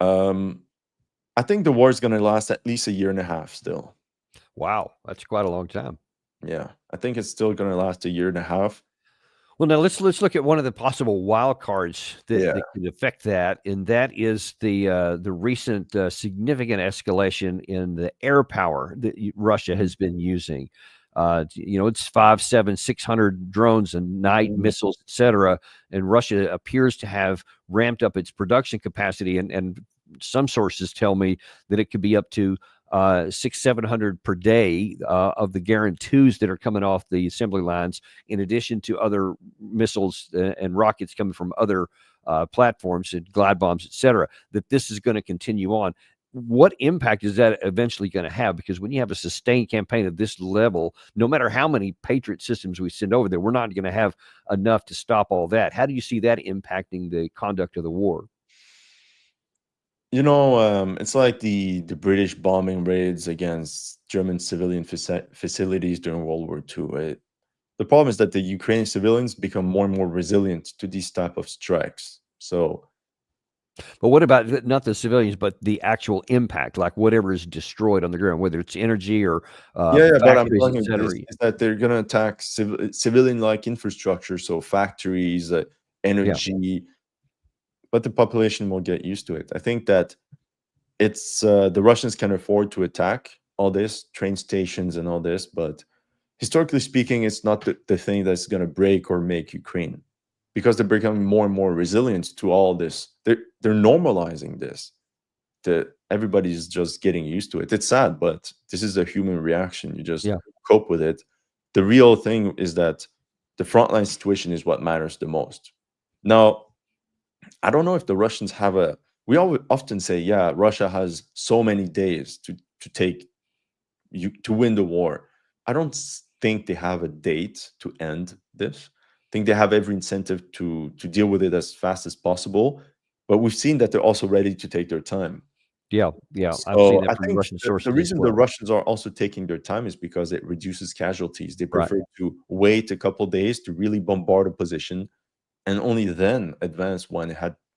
I think the war is going to last at least a year and a half still.
Wow, that's quite a long time.
Yeah, I think it's still going to last a year and a half.
Well, now let's look at one of the possible wild cards that could affect that, and that is the recent significant escalation in the air power that Russia has been using. It's 5, 7, 600 drones and night missiles, etc. And Russia appears to have ramped up its production capacity, and some sources tell me that it could be up to 600-700 per day of the Garand 2s that are coming off the assembly lines, in addition to other missiles and rockets coming from other platforms and glide bombs, etc. That this is going to continue on. What impact is that eventually going to have? Because when you have a sustained campaign of this level, no matter how many Patriot systems we send over there, we're not going to have enough to stop all that. How do you see that impacting the conduct of the war?
It's like the British bombing raids against German civilian facilities during World War II. The problem is that the Ukrainian civilians become more and more resilient to these type of strikes.
But what about not the civilians, but the actual impact, like whatever is destroyed on the ground, whether it's energy or
but I'm
factories,
telling you
etc.?
is that they're going to attack civilian-like infrastructure, so factories, energy, but the population will get used to it. I think that it's the Russians can afford to attack all this, train stations and all this, but historically speaking, it's not the thing that's going to break or make Ukraine, because they're becoming more and more resilient to all this. They're normalizing this. Everybody's just getting used to it. It's sad, but this is a human reaction. You just cope with it. The real thing is that the frontline situation is what matters the most. Now, I don't know if the Russians have we often say, yeah, Russia has so many days to win the war. I don't think they have a date to end this. I think they have every incentive to deal with it as fast as possible. But we've seen that they're also ready to take their time.
Yeah.
So
I've seen that
I
from
think
Russian sources.
the reason
as well.
the Russians are also taking their time is because it reduces casualties. They prefer to wait a couple days to really bombard a position, and only then advance when it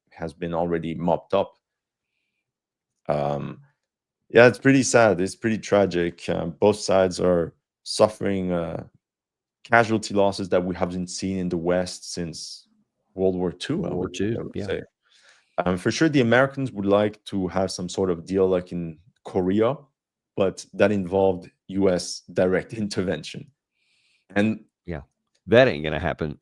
has been already mopped up. Yeah, it's pretty sad. It's pretty tragic. Both sides are suffering casualty losses that we haven't seen in the West since World War II.
World War II,
I would say. For sure, the Americans would like to have some sort of deal like in Korea, but that involved U.S. direct intervention. And
that ain't going to happen.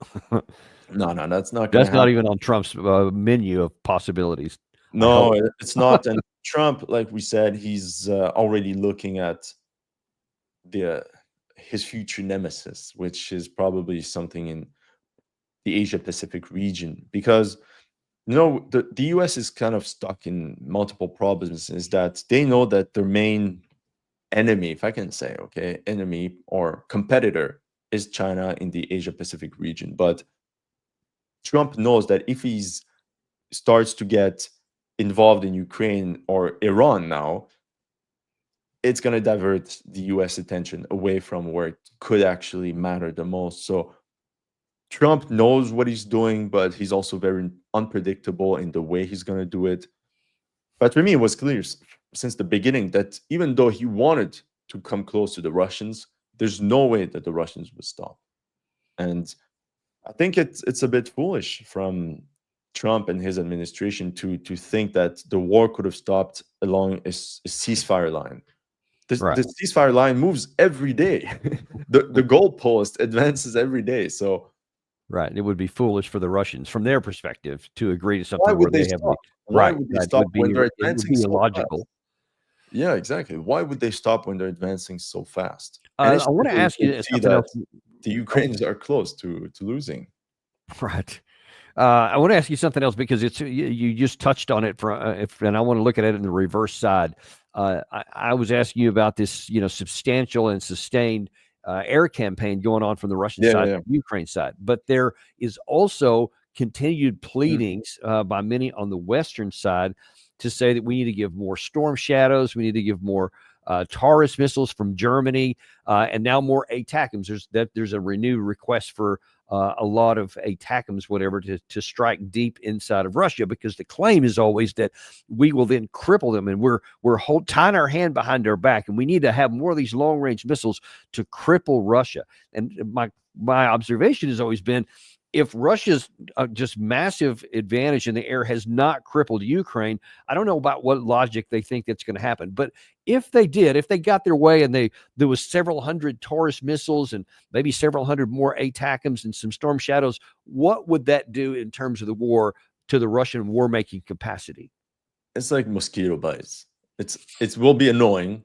No, that's not going to happen.
That's not even on Trump's menu of possibilities.
No, it's not. And Trump, like we said, he's already looking at his future nemesis, which is probably something in the Asia Pacific region, because the US is kind of stuck in multiple problems. Is that they know that their main enemy, if I can say, enemy or competitor, is China in the Asia Pacific region. But Trump knows that if he starts to get involved in Ukraine or Iran now, it's going to divert the US attention away from where it could actually matter the most. So Trump knows what he's doing, but he's also very unpredictable in the way he's going to do it. But for me, it was clear since the beginning that even though he wanted to come close to the Russians, there's no way that the Russians would stop. And I think it's a bit foolish from Trump and his administration to think that the war could have stopped along a ceasefire line. The ceasefire line moves every day. the goalpost advances every day. So
right, it would be foolish for the Russians, from their perspective, to agree to something
why
where
would they
have
stop? Why would they stop when they're
it would
advancing
be
so
illogical.
fast? Yeah, exactly. Why would they stop when they're advancing so fast?
I want to ask you
see
something
that
else.
the Ukrainians are close to losing.
Right. I want to ask you something else, because you just touched on it, and I want to look at it in the reverse side. I was asking you about this, substantial and sustained air campaign going on from the Russian side to the Ukraine side, but there is also continued pleadings by many on the Western side to say that we need to give more Storm Shadows, we need to give more Taurus missiles from Germany, and now more ATACMS. There's a renewed request for a lot of ATACMS, whatever, to strike deep inside of Russia, because the claim is always that we will then cripple them, and we're tying our hand behind our back, and we need to have more of these long-range missiles to cripple Russia. And my observation has always been, if Russia's just massive advantage in the air has not crippled Ukraine, I don't know about what logic they think that's going to happen. But if they got their way, and there was several hundred Taurus missiles and maybe several hundred more ATACMS and some Storm Shadows, what would that do in terms of the war to the Russian war-making capacity?
It's like mosquito bites. It will be annoying,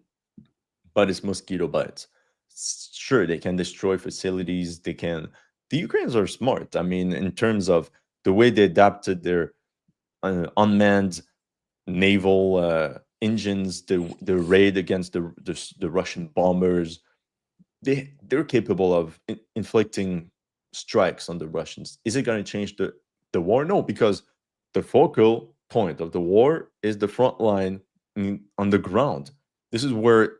but it's mosquito bites. Sure, they can destroy facilities. The Ukrainians are smart. I mean, in terms of the way they adapted their unmanned naval engines, the raid against the Russian bombers, they're capable of inflicting strikes on the Russians. Is it going to change the war? No, because the focal point of the war is the front line on the ground. This is where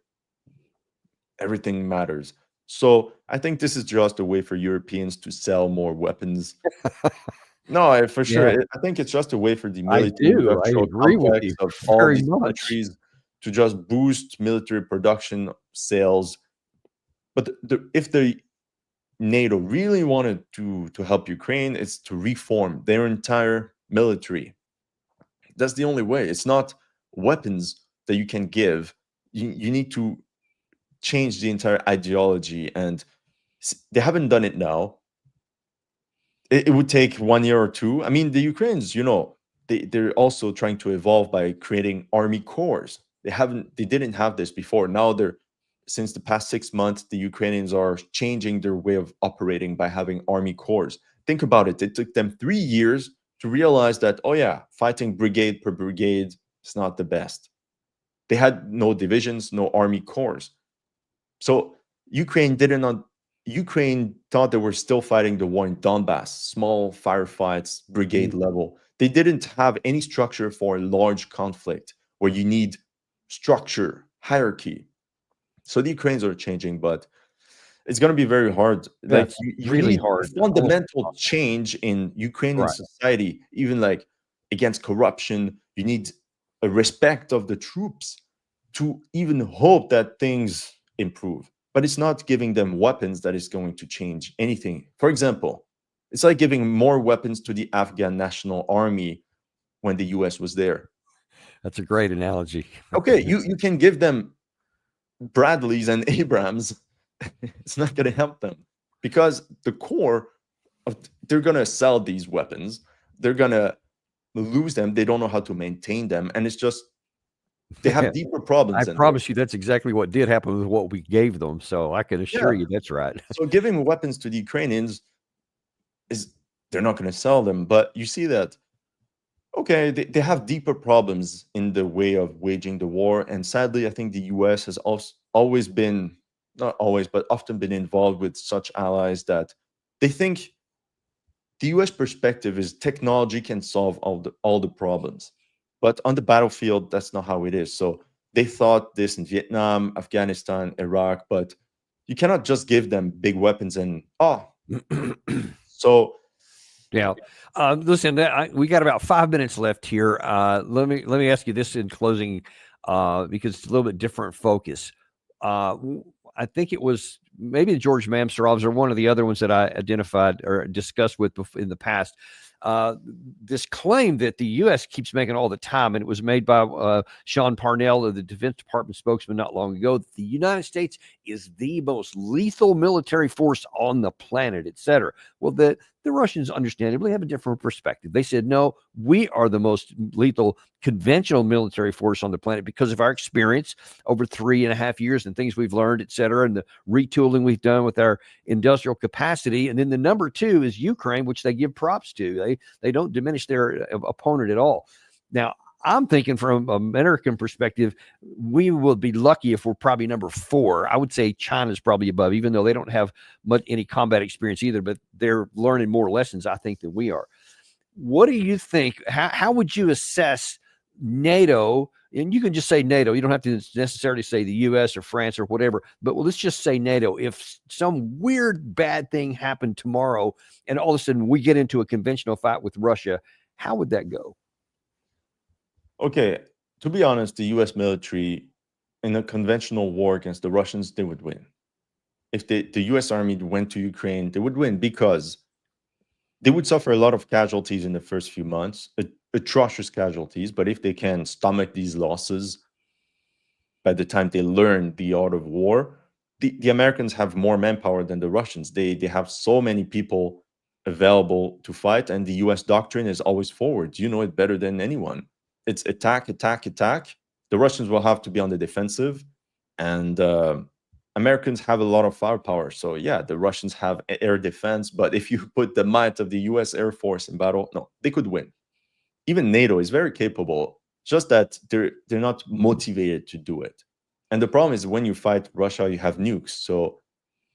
everything matters. So I think this is just a way for Europeans to sell more weapons. No, for sure.
Yeah.
I think it's just a way for the
I agree with you
of all
very
these
much.
countries to just boost military production sales. But if the NATO really wanted to help Ukraine, it's to reform their entire military. That's the only way. It's not weapons that you can give. You need to change the entire ideology, and they haven't done it now. It would take 1 year or two. I mean, the Ukrainians, they're also trying to evolve by creating army corps. They didn't have this before. Now since the past 6 months, the Ukrainians are changing their way of operating by having army corps. Think about it. It took them 3 years to realize that, fighting brigade per brigade is not the best. They had no divisions, no army corps. So Ukraine thought they were still fighting the war in Donbas, small firefights, brigade level. They didn't have any structure for a large conflict where you need structure, hierarchy. So the Ukrainians are changing, but it's going to be very hard. Like you
really
need
hard.
fundamental change in Ukrainian society, even like against corruption. You need a respect of the troops to even hope that things improve. But it's not giving them weapons that is going to change anything. For example, it's like giving more weapons to the Afghan National Army when the US was there.
That's a great analogy.
Okay, you can give them Bradleys and Abrams. It's not going to help them, because the core they're going to sell these weapons. They're going to lose them. They don't know how to maintain them. And it's just, they have deeper problems.
I promise you that's exactly what did happen with what we gave them. So I can assure you that's right.
So giving weapons to the Ukrainians they're not going to sell them. But you see that, okay, they have deeper problems in the way of waging the war. And sadly, I think the US has always been, not always, but often been involved with such allies that they think the US perspective is technology can solve all the problems. But on the battlefield, that's not how it is. So they thought this in Vietnam, Afghanistan, Iraq, but you cannot just give them big weapons and, So
yeah. Listen, we got about 5 minutes left here. Let me ask you this in closing, because it's a little bit different focus. I think it was maybe George Mamsarovs or one of the other ones that I identified or discussed with in the past. This claim that the U.S. keeps making all the time, and it was made by Sean Parnell, the Defense Department spokesman, not long ago, that the United States is the most lethal military force on the planet, et cetera. Well, the Russians understandably have a different perspective. They said, no, we are the most lethal conventional military force on the planet because of our experience over 3.5 years and things we've learned, et cetera, and the retooling we've done with our industrial capacity. And then the number two is Ukraine, which they give props to. They don't diminish their opponent at all. Now, I'm thinking from an American perspective, we will be lucky if we're probably number 4. I would say China's probably above, even though they don't have any combat experience either, but they're learning more lessons, I think, than we are. What do you think? How would you assess NATO? And you can just say NATO. You don't have to necessarily say the U.S. or France or whatever, but let's just say NATO. If some weird bad thing happened tomorrow and all of a sudden we get into a conventional fight with Russia, how would that go?
Okay, to be honest, the U.S. military in a conventional war against the Russians, they would win. If the U.S. Army went to Ukraine, they would win because they would suffer a lot of casualties in the first few months, atrocious casualties. But if they can stomach these losses, by the time they learn the art of war, the Americans have more manpower than the Russians. They have so many people available to fight, and the U.S. doctrine is always forward. You know it better than anyone. It's attack, attack, attack. The Russians will have to be on the defensive, and Americans have a lot of firepower. So yeah, the Russians have air defense, but if you put the might of the U.S. Air Force in battle, no, they could win. Even NATO is very capable, just that they're not motivated to do it. And the problem is when you fight Russia, you have nukes. So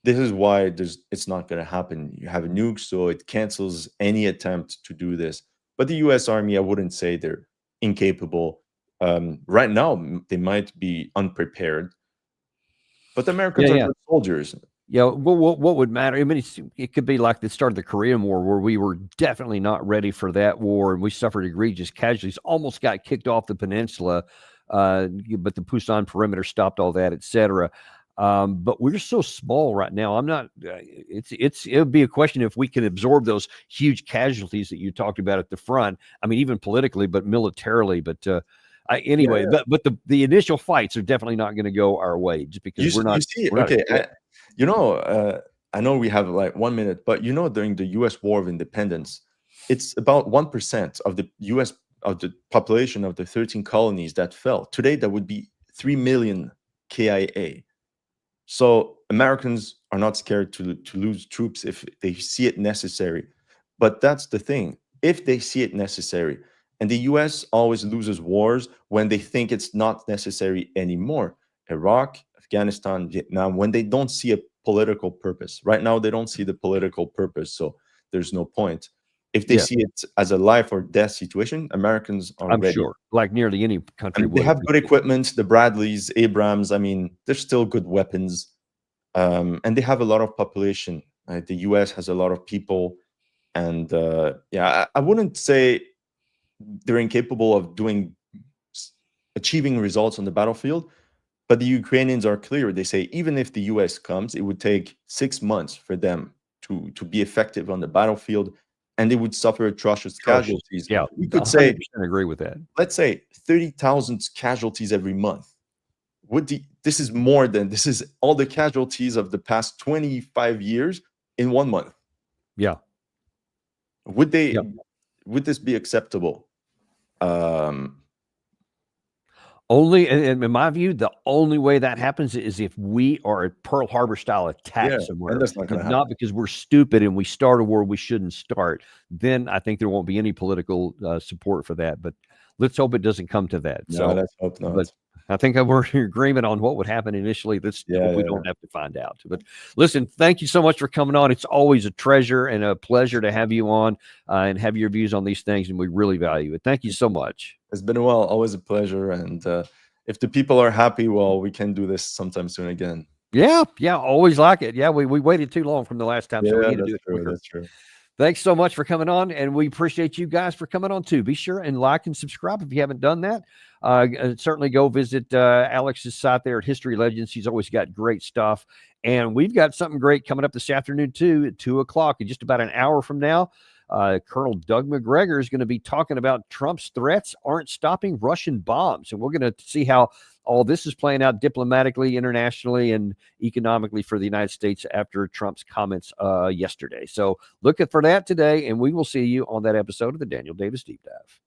this is why it's not going to happen. You have a nuke, so it cancels any attempt to do this. But the U.S. Army, I wouldn't say they're incapable. Right now, they might be unprepared, but the Americans are good soldiers.
Yeah, well, what would matter? I mean, it could be like the start of the Korean War, where we were definitely not ready for that war, and we suffered egregious casualties. Almost got kicked off the peninsula, but the Pusan perimeter stopped all that, et cetera. But we're so small right now. I'm not. It would be a question if we can absorb those huge casualties that you talked about at the front. I mean, even politically, but militarily. But anyway, but the initial fights are definitely not going to go our way, just because we're not.
You see, I know we have like 1 minute, but during the U.S. War of Independence, it's about 1% of the U.S. of the population of the 13 colonies that fell. Today, that would be 3 million KIA. So Americans are not scared to lose troops if they see it necessary. But that's the thing. If they see it necessary, and the U.S. always loses wars when they think it's not necessary anymore. Iraq, Afghanistan, Vietnam, when they don't see a political purpose. Right now, they don't see the political purpose, so there's no point. If they see it as a life or death situation, Americans are ready.
Sure, like nearly any country would.
They have good equipment, the Bradleys, Abrams. I mean, they're still good weapons. And they have a lot of population. The U.S. has a lot of people. And I wouldn't say they're incapable of achieving results on the battlefield. But the Ukrainians are clear. They say even if the U.S. comes, it would take 6 months for them to be effective on the battlefield, and they would suffer atrocious casualties.
Yeah,
we could say,
agree with that.
Let's say 30,000 casualties every month. This is all the casualties of the past 25 years in 1 month.
Yeah.
Would this be acceptable?
Only, in my view, the only way that happens is if we are a Pearl Harbor style attack somewhere.
And that's not going to happen.
Not because we're stupid and we start a war we shouldn't start. Then I think there won't be any political support for that. But let's hope it doesn't come to that.
No, let's hope not.
But I think we're in agreement on what would happen initially. Let's hope we don't have to find out. But listen, thank you so much for coming on. It's always a treasure and a pleasure to have you on and have your views on these things, and we really value it. Thank you so much.
It's been always a pleasure. And if the people are happy, well, we can do this sometime soon again.
Yeah, always like it. Yeah, we waited too long from the last time, so we need to do it quicker.
That's true.
Thanks so much for coming on, and we appreciate you guys for coming on too. Be sure and like and subscribe if you haven't done that. Certainly go visit Alex's site there at History Legends. He's always got great stuff. And we've got something great coming up this afternoon too at 2:00, in just about an hour from now. Colonel Doug McGregor is going to be talking about Trump's threats aren't stopping Russian bombs. And we're going to see how all this is playing out diplomatically, internationally, and economically for the United States after Trump's comments yesterday. So look for that today, and we will see you on that episode of the Daniel Davis Deep Dive.